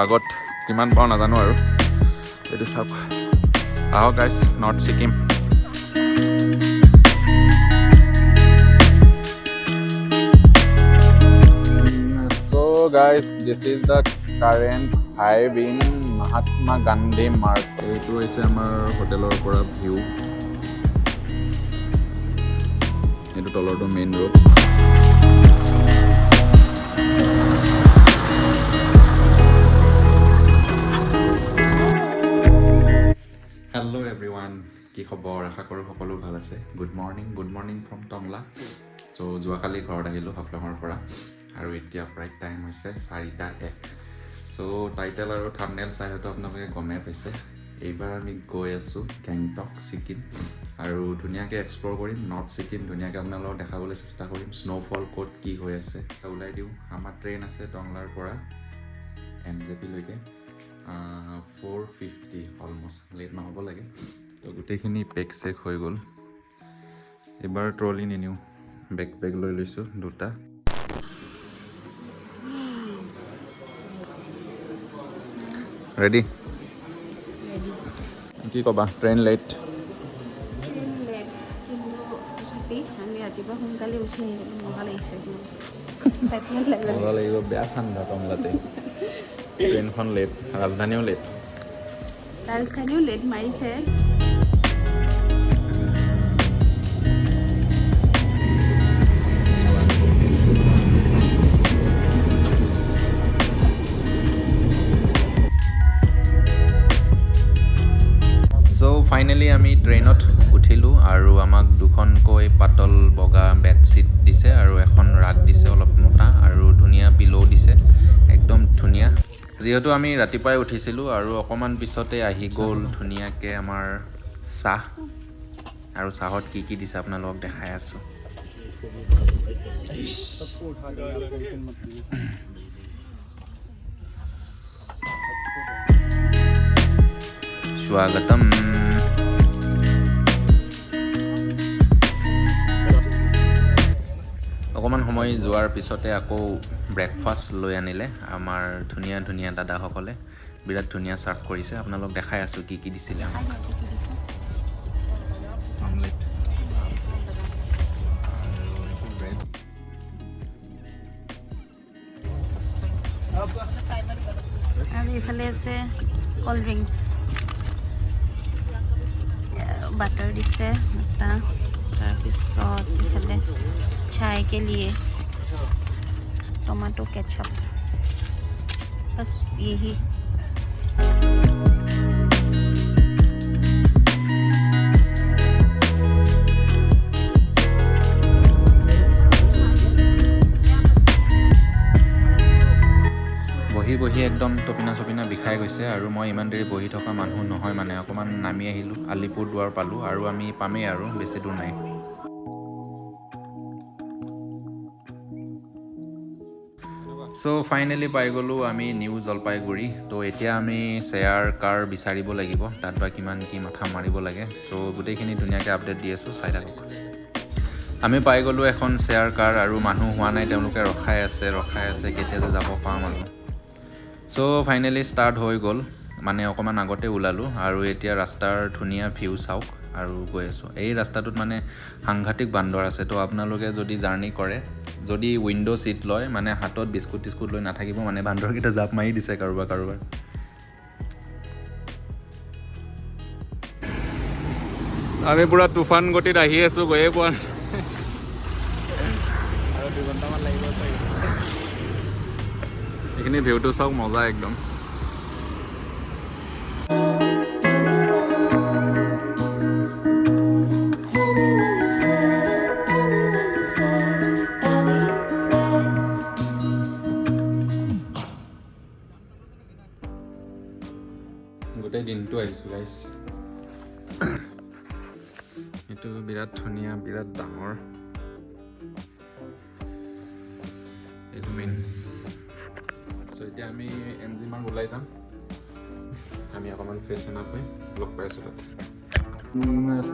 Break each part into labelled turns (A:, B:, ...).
A: আগত কিমান পাওঁ নাজানো আৰু এইটো চাওক আহক guys north Sikkim so guys this is the current hive in Mahatma Gandhi Mark এইটো হৈছে আমাৰ হোটেলৰ পৰা ভিউ এইটো তলৰটো মেইন ৰোড Hello everyone, কি খবৰ আশা কৰোঁ সকলো ভাল আছে গুড মৰ্নিং ফ্ৰম টংলা চ' যোৱাকালি ঘৰত আহিলোঁ হাফলঙৰ পৰা আৰু এতিয়া প্ৰায় টাইম হৈছে 4:01 চ' টাইটেল আৰু থাম্বনেইল চাই হয়তো আপোনালোকে গমেই পাইছে এইবাৰ আমি গৈ আছোঁ গেংটক ছিকিম আৰু ধুনীয়াকৈ এক্সপ্ল'ৰ কৰিম নৰ্থ ছিকিম ধুনীয়াকৈ আপোনালোকক দেখাবলৈ চেষ্টা কৰিম স্ন'ফল ক'ত কি হৈ আছে ওলাই দিওঁ আমাৰ ট্ৰেইন আছে টংলাৰ পৰা NJP লৈকে 4:50 অলমষ্ট লেট নহ'ব লাগে তো গোটেইখিনি পেক চেক হৈ গ'ল এবাৰ ট্ৰলি নিনিওঁ বেগ লৈ লৈছোঁ দুটা ৰেডি কি ক'বা ট্ৰেইন লেট
B: আমি ৰাতিপুৱা সোনকালে উঠি আহিলোঁ মজা লাগিছে
A: মজা লাগিব বেয়া ঠাণ্ডা টংলাতে ট্ৰেইনখন লেট ৰাজধানীও লেট
B: মাৰিছে
A: চ' ফাইনেলি আমি ট্ৰেইনত উঠিলোঁ আৰু আমাক দুখনকৈ পাতল বগা বেডশ্বীট দিছে আৰু এখন ৰাগ দিছে অলপ মোটা আৰু ধুনীয়া পিলো দিছে একদম ধুনীয়া যিহেতু আমি ৰাতিপুৱাই উঠিছিলোঁ আৰু অকণমান পিছতে আহি গ'ল ধুনীয়াকৈ আমাৰ চাহ আৰু চাহত কি দিছে আপোনালোকক দেখাই আছোঁ স্বাগতম অকণমান সময় যোৱাৰ পিছতে আকৌ ব্ৰেকফাষ্ট লৈ আনিলে আমাৰ ধুনীয়া দাদাসকলে বিৰাট ধুনীয়া চাৰ্ভ কৰিছে আপোনালোক দেখাই আছোঁ কি দিছিলে আমাক অমলেট
B: আৰু এইফালে আছে ক'ল্ড ড্ৰিংকছ বাটাৰ দিছে এটা তাৰপিছত এইফালে চাই কে লিয়ে टमाटो केचप बस यही
A: বহি একদম টপিনা চপিনা বিষাই গৈছে আৰু মই ইমান দেৰি বহি থকা মানুহ নহয় মানে অকণমান নামি আহিলোঁ আলিপুৰদুৱাৰ পালোঁ আৰু আমি পামেই আৰু বেছি দূৰ নাই চ' ফাইনেলি পাই গ'লোঁ আমি নিউ জলপাইগুৰি তো এতিয়া আমি শ্বেয়াৰ কাৰ বিচাৰিব লাগিব তাত বা কিমান কি মাথা মাৰিব লাগে ত' গোটেইখিনি ধুনীয়াকৈ আপডেট দি আছোঁ চাই থাকক আমি পাই গ'লোঁ এখন শ্বেয়াৰ কাৰ আৰু মানুহ হোৱা নাই তেওঁলোকে ৰখাই আছে কেতিয়া যে যাব পাম আৰু চ' ফাইনেলি ষ্টাৰ্ট হৈ গ'ল মানে অকণমান আগতে ওলালোঁ আৰু এতিয়া ৰাস্তাৰ ধুনীয়া ভিউ চাওক আৰু গৈ আছোঁ এই ৰাস্তাটোত মানে সাংঘাতিক বান্দৰ আছে তো আপোনালোকে যদি জাৰ্ণি কৰে যদি উইণ্ডো ছিট লয় মানে হাতত বিস্কুট টিস্কুট লৈ নাথাকিব মানে বান্দৰকেইটা জাপ মাৰি দিছে কাৰোবাৰ আমি পুৰা তুফান গতিত আহি আছোঁ গৈয়ে পোৱা আৰু 2 ঘণ্টামান লাগিব চাগে এইখিনি ভিউটো চাওক মজা একদম গোটেই দিনটো আহিছোঁ গাইছ এইটো বিৰাট ধুনীয়া বিৰাট ডাঙৰ এইটো মেইন চ' এতিয়া আমি MG মাৰ্গ ওলাই যাম আমি অকণমান ফ্ৰেছ এন আপ হৈ লগ পাই আছোঁ তাত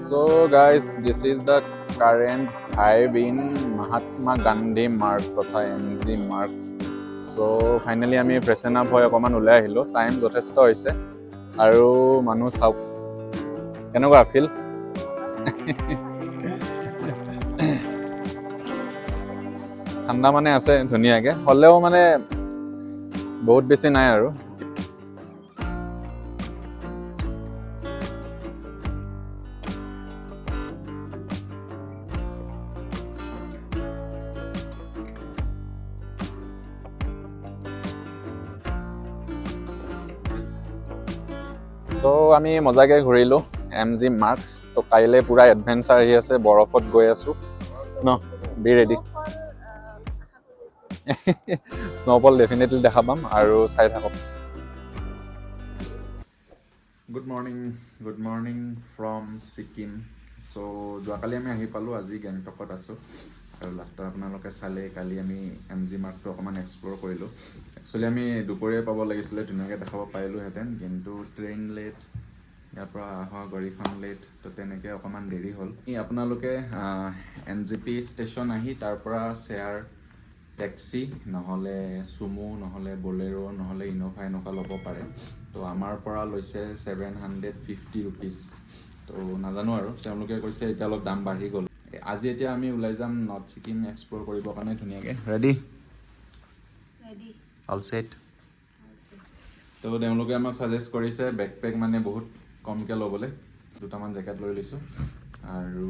A: so' guys this is the current hive in Mahatma Gandhi Mark তথা MG Mark so'
C: so finally আমি ফ্ৰেছন আপ হৈ অকণমান ওলাই আহিলোঁ টাইম যথেষ্ট হৈছে আৰু মানুহ চাওক কেনেকুৱা ফিল ঠাণ্ডা মানে আছে ধুনীয়াকৈ হ'লেও মানে বহুত বেছি নাই আৰু তো আমি মজাকৈ ঘূৰিলোঁ MG মাৰ্ক তো কাইলৈ পূৰা এডভেঞ্চাৰ আহি আছে বৰফত গৈ আছোঁ ন বি ৰেডি স্ন'ফল ডেফিনেটলি দেখা পাম আৰু চাই থাকক
A: গুড মৰ্ণিং ফ্ৰম ছিকিম চ' যোৱাকালি আমি আহি পালোঁ আজি গেংটকত আছোঁ আৰু লাষ্টত আপোনালোকে চালে কালি আমি MG মাৰ্কটো অকণমান এক্সপ্ল'ৰ কৰিলোঁ একচুৱেলি আমি দুপৰীয়া পাব লাগিছিলে ধুনীয়াকৈ দেখাব পাৰিলোঁহেঁতেন কিন্তু ট্ৰেইন লেট ইয়াৰ পৰা অহা গাড়ীখন লেট তো তেনেকৈ অকণমান দেৰি হ'ল আপোনালোকে NGP ষ্টেচন আহি তাৰ পৰা শ্বেয়াৰ টেক্সি নহ'লে চুমু নহ'লে বলেৰো নহ'লে ইন'ভা এনেকুৱা ল'ব পাৰে তো আমাৰ পৰা লৈছে 750 ৰুপিজ তো নাজানো আৰু তেওঁলোকে কৈছে এতিয়া অলপ দাম বাঢ়ি গ'ল আজি এতিয়া আমি ওলাই যাম নৰ্থ ছিকিম এক্সপ্ল'ৰ কৰিবৰ কাৰণে ধুনীয়াকৈ ৰেডি অল ছেট তো তেওঁলোকে আমাক ছাজেষ্ট কৰিছে বেকপেক মানে বহুত কমকৈ ল'বলৈ দুটামান জেকেট লৈ লৈছোঁ আৰু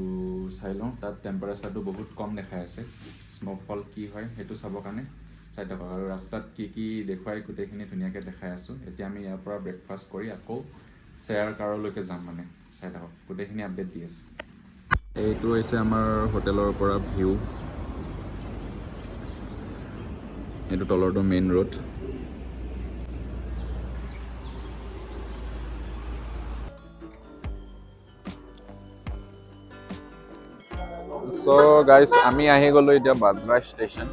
A: চাই লওঁ তাত টেম্পাৰেচাৰটো বহুত কম দেখাই আছে স্ন'ফল কি হয় সেইটো চাবৰ কাৰণে চাই থাকক আৰু ৰাস্তাত কি দেখুৱাই গোটেইখিনি ধুনীয়াকৈ দেখাই আছোঁ এতিয়া আমি ইয়াৰ পৰা ব্ৰেকফাষ্ট কৰি আকৌ শ্বেয়াৰ কাৰলৈকে যাম মানে চাই থাকক গোটেইখিনি আপডেট দি আছোঁ এইটো হৈছে আমাৰ হোটেলৰ পৰা ভিউ এইটো তলৰটো মেইন ৰোড
C: চ' গাইজ আমি আহি গ'লোঁ এতিয়া বাজৰা ষ্টেচন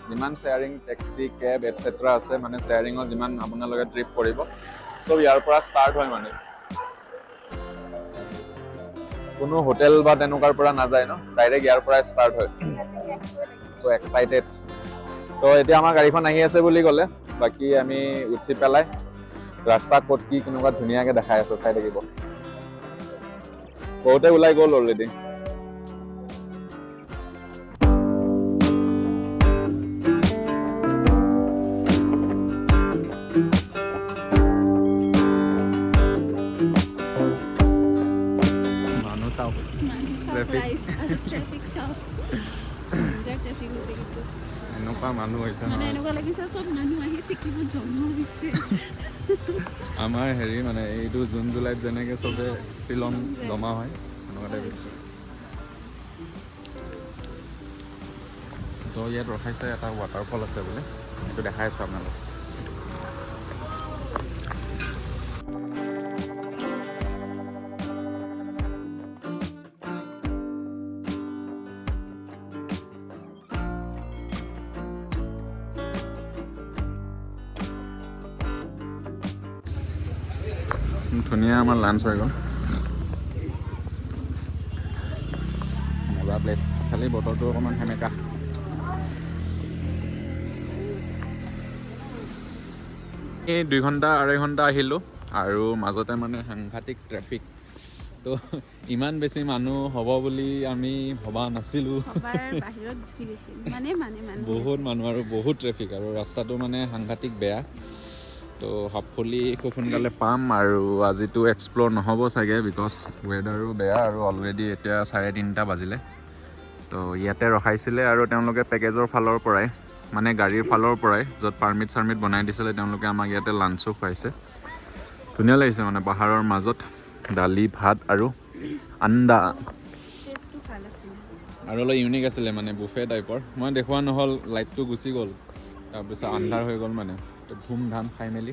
C: যিমান শ্বেয়াৰিং টেক্সি কেব এটচেট্ৰা আছে মানে শ্বেয়াৰিঙৰ যিমান আপোনালোকে ট্ৰিপ কৰিব চব ইয়াৰ পৰা ষ্টাৰ্ট হয় মানে কোনো হোটেল বা তেনেকুৱাৰ পৰা নাযায় ন ডাইৰেক্ট ইয়াৰ পৰাই ষ্টাৰ্ট হয় চ' এক্সাইটেড তো এতিয়া আমাৰ গাড়ীখন আহি আছে বুলি ক'লে বাকী আমি উঠি পেলাই ৰাস্তা ক'ত কি কেনেকুৱা ধুনীয়াকৈ দেখাই আছে চাই থাকিব বহুতে ওলাই গ'ল অলৰেডি মানুহ চাওক এনেকুৱা মানুহ হৈছে
B: এনেকুৱা লাগিছে চব মানুহ আহি ছিকিমত জন্ম হৈছে
C: আমাৰ হেৰি মানে এইটো জুন জুলাইত যেনেকৈ চবে শ্বিলং জমা হয় সেনেকুৱাতে বেছি তো ইয়াত ৰখাইছে এটা ৱাটাৰফল আছে বোলে সেইটো দেখাই আছে আপোনালোক ধুনীয়া আমাৰ লাঞ্চ হৈ গ'ল মজা প্লেচ খালি বতৰটো অকণমান সেমেকা এই 2 ঘণ্টা 2.5 ঘণ্টা আহিলোঁ আৰু মাজতে মানে সাংঘাতিক ট্ৰেফিক তো ইমান বেছি মানুহ হ'ব বুলি আমি ভবা নাছিলোঁ বহুত মানুহ আৰু বহুত ট্ৰেফিক আৰু ৰাস্তাটো মানে সাংঘাতিক বেয়া তো হপফুলি খুব সোনকালে পাম আৰু আজিতো এক্সপ্ল'ৰ নহ'ব চাগে বিকজ ৱেডাৰো বেয়া আৰু অলৰেডি এতিয়া 3:30 বাজিলে তো ইয়াতে ৰখাইছিলে আৰু তেওঁলোকে পেকেজৰ ফালৰ পৰাই মানে গাড়ীৰ ফালৰ পৰাই য'ত পাৰ্মিট চাৰ্মিট বনাই দিছিলে তেওঁলোকে আমাক ইয়াতে লাঞ্চো খুৱাইছে ধুনীয়া লাগিছে মানে পাহাৰৰ মাজত দালি ভাত আৰু আণ্ডা আৰু অলপ ইউনিক আছিলে মানে বুফে টাইপৰ মই দেখুওৱা নহ'ল লাইটটো গুচি গ'ল তাৰপিছত আন্ধাৰ হৈ গ'ল মানে তো ধুম ধাম খাই মেলি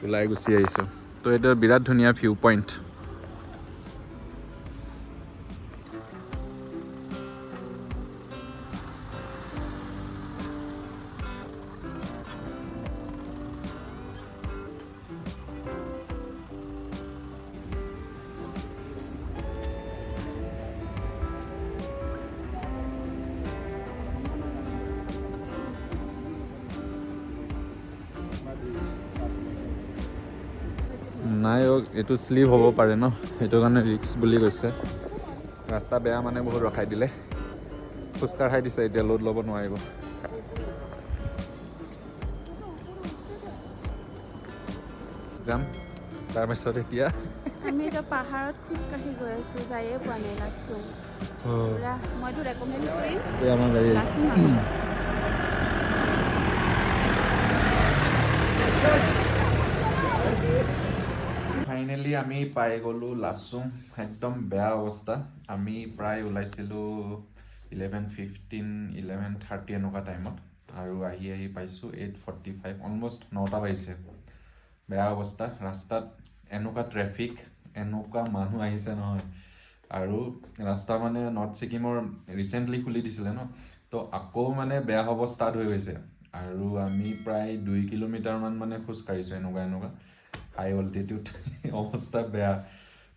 C: ওলাই গুচি আহিছোঁ তো এইটো বিৰাট ধুনীয়া ভিউ পইণ্ট নাই এইটো শ্লিপ হ'ব পাৰে ন, সেইটো কাৰণে ৰিক্স বুলি কৈছে। ৰাস্তা বেয়া মানে বহুত ৰখাই দিলে, খোজকাঢ়াই দিছে, এতিয়া লোড ল'ব নোৱাৰিব। যাম তাৰপিছত এতিয়া
B: আমি এতিয়া পাহাৰত খোজকাঢ়ি গৈ আছোঁ, যায়ে পোৱা নাই লাচুং। পুৰা মইতো ৰেকমেণ্ড কৰিম
C: আমাৰ গাড়ী
B: লাচুং আহিবা।
A: ফাইনেলি আমি পাই গ'লোঁ লাচুং। একদম বেয়া অৱস্থা। আমি প্ৰায় ওলাইছিলোঁ 11:15, 11:30 এনেকুৱা টাইমত, আৰু আহি পাইছোঁ 8:45, অলমষ্ট 9টা বাজিছে। বেয়া অৱস্থা ৰাস্তাত, এনেকুৱা ট্ৰেফিক, এনেকুৱা মানুহ আহিছে নহয়। আৰু ৰাস্তা মানে নৰ্থ ছিকিমৰ ৰিচেণ্টলি খুলি দিছিলে ন, তো আকৌ মানে বেয়া হ'ব ষ্টাৰ্ট হৈ গৈছে। আৰু আমি প্ৰায় 2 কিলোমিটাৰমান মানে খোজ কাঢ়িছোঁ এনেকুৱা হাই অল্টিটিউড অৱস্থা বেয়া।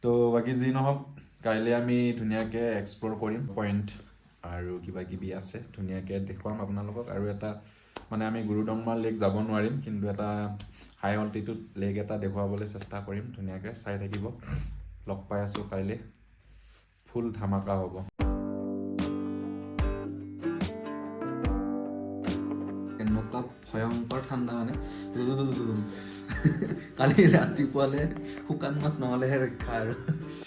A: তো বাকী যি নহওক, কাইলৈ আমি ধুনীয়াকৈ এক্সপ্ল'ৰ কৰিম পইণ্ট, আৰু কিবা কিবি আছে ধুনীয়াকৈ দেখুৱাম আপোনালোকক। আৰু এটা মানে আমি গুৰুডংমা লেক যাব নোৱাৰিম, কিন্তু এটা হাই অল্টিটিউড লেক এটা দেখুৱাবলৈ চেষ্টা কৰিম। ধুনীয়াকৈ চাই থাকিব। লগ পাই আছোঁ কাইলৈ, ফুল ধামাকা হ'ব। এনেকুৱা ভয়ংকৰ ঠাণ্ডা মানে কালি ৰাতিপুৱালে শুকান মাছ নহ'লেহে ৰক্ষা আৰু